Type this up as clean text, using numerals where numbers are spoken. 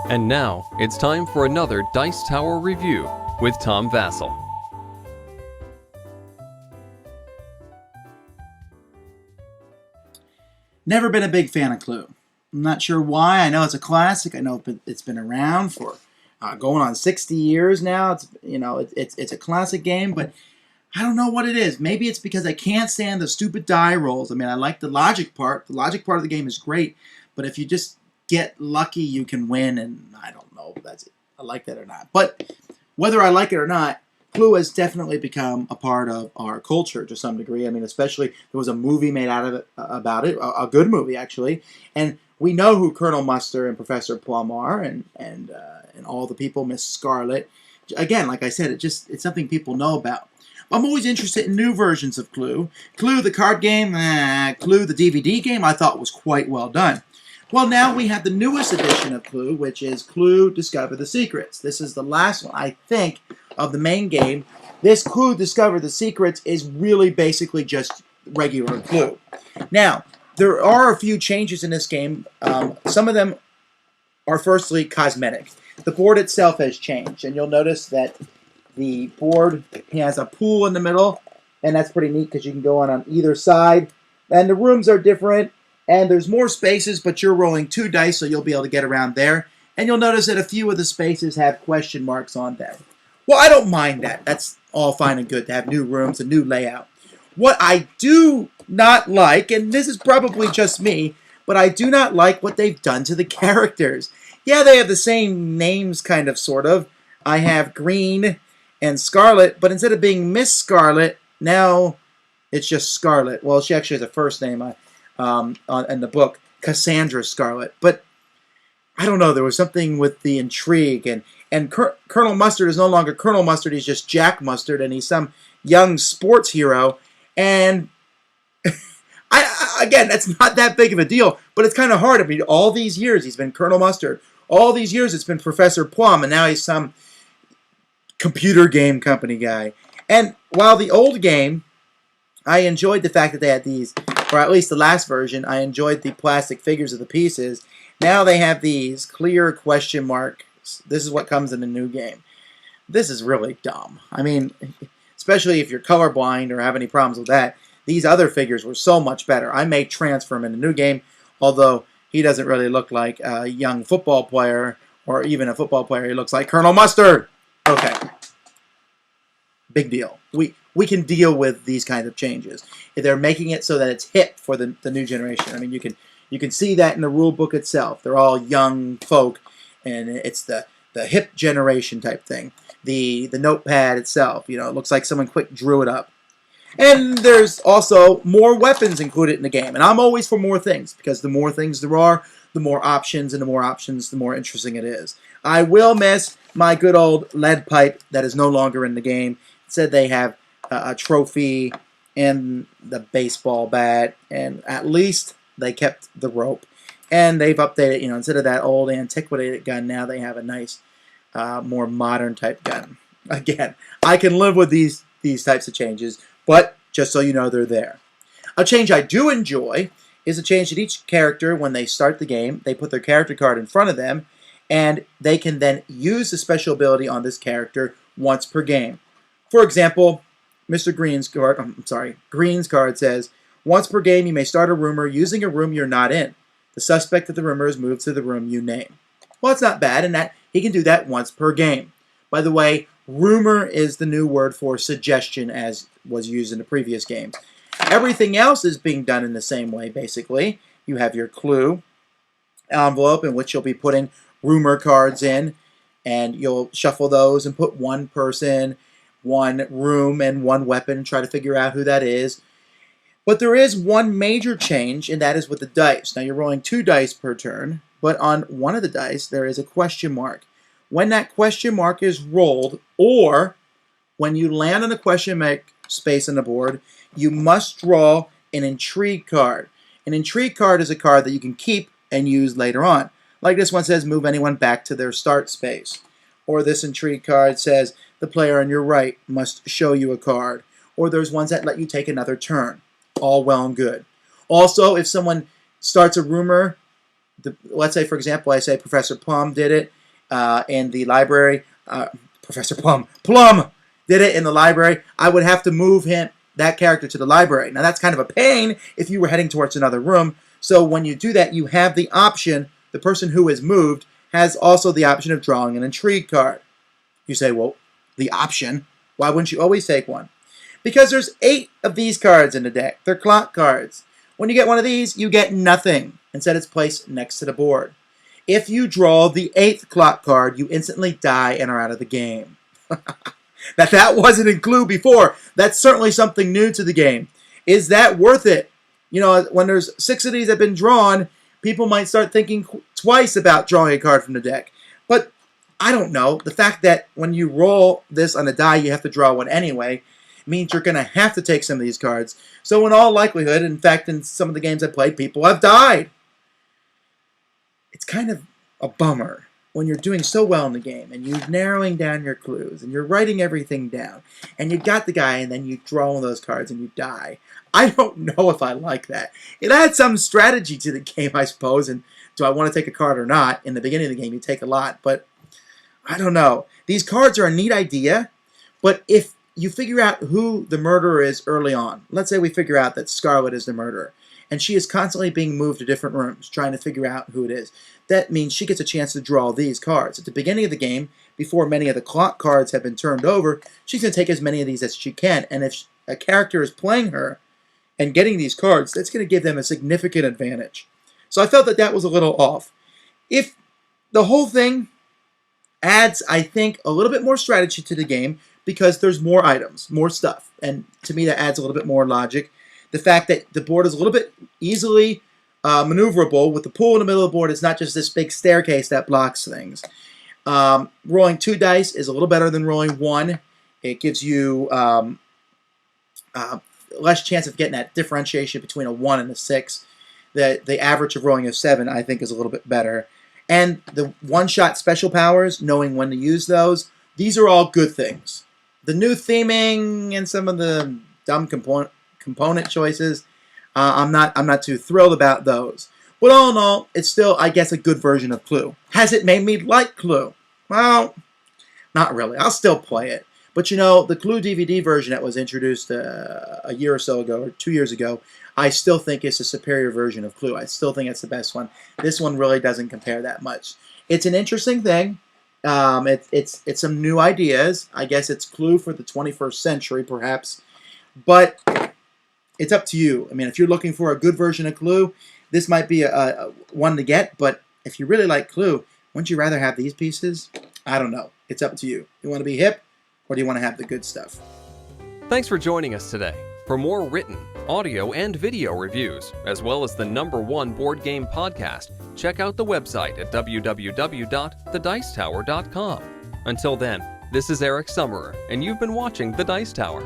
And now, it's time for another Dice Tower review with Tom Vasel. Never been a big fan of Clue. I'm not sure why. I know it's a classic. I know it's been around for going on 60 years now. It's a classic game, but I don't know what it is. Maybe it's because I can't stand the stupid die rolls. I mean, I like the logic part. The logic part of the game is great, but if you just get lucky, you can win, and I don't know if that's it. I like that or not. But whether I like it or not, Clue has definitely become a part of our culture to some degree. I mean, especially there was a movie made out of it about it, a good movie actually, and we know who Colonel Mustard and Professor Plum are, and all the people, Miss Scarlet. Again, like I said, it's something people know about. I'm always interested in new versions of Clue. Clue the card game, Clue the DVD game, I thought was quite well done. Well, now we have the newest edition of Clue, which is Clue Discover the Secrets. This is the last one, I think, of the main game. This Clue Discover the Secrets is really basically just regular Clue. Now, there are a few changes in this game. Some of them are firstly cosmetic. The board itself has changed, and you'll notice that the board has a pool in the middle, and that's pretty neat because you can go on either side. And the rooms are different, and there's more spaces, but you're rolling 2 dice, so you'll be able to get around there. And you'll notice that a few of the spaces have question marks on them. Well, I don't mind that. That's all fine and good to have new rooms, a new layout. What I do not like, and this is probably just me, but I do not like what they've done to the characters. Yeah, they have the same names, kind of, sort of. I have Green and Scarlet, but instead of being Miss Scarlet, now it's just Scarlet. Well, she actually has a first name in the book, Cassandra Scarlet. But I don't know, there was something with the intrigue, and Colonel Mustard is no longer Colonel Mustard, he's just Jack Mustard, and he's some young sports hero, and again, that's not that big of a deal, but it's kind of hard. I mean, all these years he's been Colonel Mustard, all these years it's been Professor Plum, and now he's some computer game company guy. And while the old game, I enjoyed the fact that they had these, or at least the last version, I enjoyed the plastic figures of the pieces. Now they have these clear question marks. This is what comes in the new game. This is really dumb. I mean, especially if you're colorblind or have any problems with that. These other figures were so much better. I may transfer him in the new game, although he doesn't really look like a young football player, or even a football player. He looks like Colonel Mustard. Okay. Big deal. We can deal with these kinds of changes. If they're making it so that it's hip for the new generation. I mean, you can see that in the rule book itself. They're all young folk, and it's the hip generation type thing. The notepad itself, it looks like someone quick drew it up. And there's also more weapons included in the game. And I'm always for more things, because the more things there are, the more options, and the more options, the more interesting it is. I will miss my good old lead pipe that is no longer in the game. It said they have a trophy and the baseball bat, and at least they kept the rope. And they've updated, instead of that old antiquated gun, now they have a nice, more modern type gun. Again, I can live with these types of changes, but just so you know, they're there. A change I do enjoy is a change that each character, when they start the game, they put their character card in front of them, and they can then use the special ability on this character once per game. For example, Green's card says, once per game you may start a rumor using a room you're not in. The suspect of the rumor is moved to the room you name. Well, it's not bad in that he can do that once per game. By the way, rumor is the new word for suggestion, as was used in the previous games. Everything else is being done in the same way, basically. You have your Clue envelope in which you'll be putting rumor cards in, and you'll shuffle those and put one person, one room, and one weapon, try to figure out who that is. But there is one major change, and that is with the dice. Now, you're rolling 2 dice per turn, but on one of the dice, there is a question mark. When that question mark is rolled, or when you land on a question mark space on the board, you must draw an intrigue card. An intrigue card is a card that you can keep and use later on. Like this one says, move anyone back to their start space. Or this intrigue card says, the player on your right must show you a card. Or there's ones that let you take another turn. All well and good. Also, if someone starts a rumor let's say, for example, I say Professor Plum did it in the library. Professor Plum did it in the library. I would have to move that character to the library. Now that's kind of a pain if you were heading towards another room. So when you do that, you have the option. The person who is moved has also the option of drawing an intrigue card. You say, well, the option? Why wouldn't you always take one? Because there's 8 of these cards in the deck. They're clock cards. When you get one of these, you get nothing. Instead, it's placed next to the board. If you draw the 8th clock card, you instantly die and are out of the game. Now, that wasn't in Clue before. That's certainly something new to the game. Is that worth it? You know, when there's 6 of these that have been drawn, people might start thinking twice about drawing a card from the deck. But I don't know. The fact that when you roll this on a die, you have to draw one anyway, means you're going to have to take some of these cards. So in all likelihood, in fact, in some of the games I played, people have died. It's kind of a bummer when you're doing so well in the game and you're narrowing down your clues and you're writing everything down and you got the guy and then you draw one of those cards and you die. I don't know if I like that. It adds some strategy to the game, I suppose, and do I want to take a card or not? In the beginning of the game, you take a lot, but I don't know. These cards are a neat idea, but if you figure out who the murderer is early on, let's say we figure out that Scarlet is the murderer, and she is constantly being moved to different rooms, trying to figure out who it is. That means she gets a chance to draw these cards. At the beginning of the game, before many of the clock cards have been turned over, she's going to take as many of these as she can, and if a character is playing her and getting these cards, that's going to give them a significant advantage. So I felt that that was a little off. If the whole thing adds, I think, a little bit more strategy to the game because there's more items, more stuff, and to me that adds a little bit more logic. The fact that the board is a little bit easily maneuverable with the pool in the middle of the board. It's not just this big staircase that blocks things. Rolling 2 dice is a little better than rolling 1. It gives you less chance of getting that differentiation between a 1 and a 6. The average of rolling a 7, I think, is a little bit better. And the one-shot special powers, knowing when to use those, these are all good things. The new theming and some of the dumb component choices, I'm not too thrilled about those. But all in all, it's still, I guess, a good version of Clue. Has it made me like Clue? Well, not really. I'll still play it. But you know, the Clue DVD version that was introduced a year or so ago, or 2 years ago, I still think it's a superior version of Clue. I still think it's the best one. This one really doesn't compare that much. It's an interesting thing. It's some new ideas. I guess it's Clue for the 21st century, perhaps. But it's up to you. I mean, if you're looking for a good version of Clue, this might be a one to get. But if you really like Clue, wouldn't you rather have these pieces? I don't know. It's up to you. You want to be hip, or do you want to have the good stuff? Thanks for joining us today. For more written, audio, and video reviews, as well as the #1 board game podcast, check out the website at www.thedicetower.com. Until then, this is Eric Summerer, and you've been watching The Dice Tower.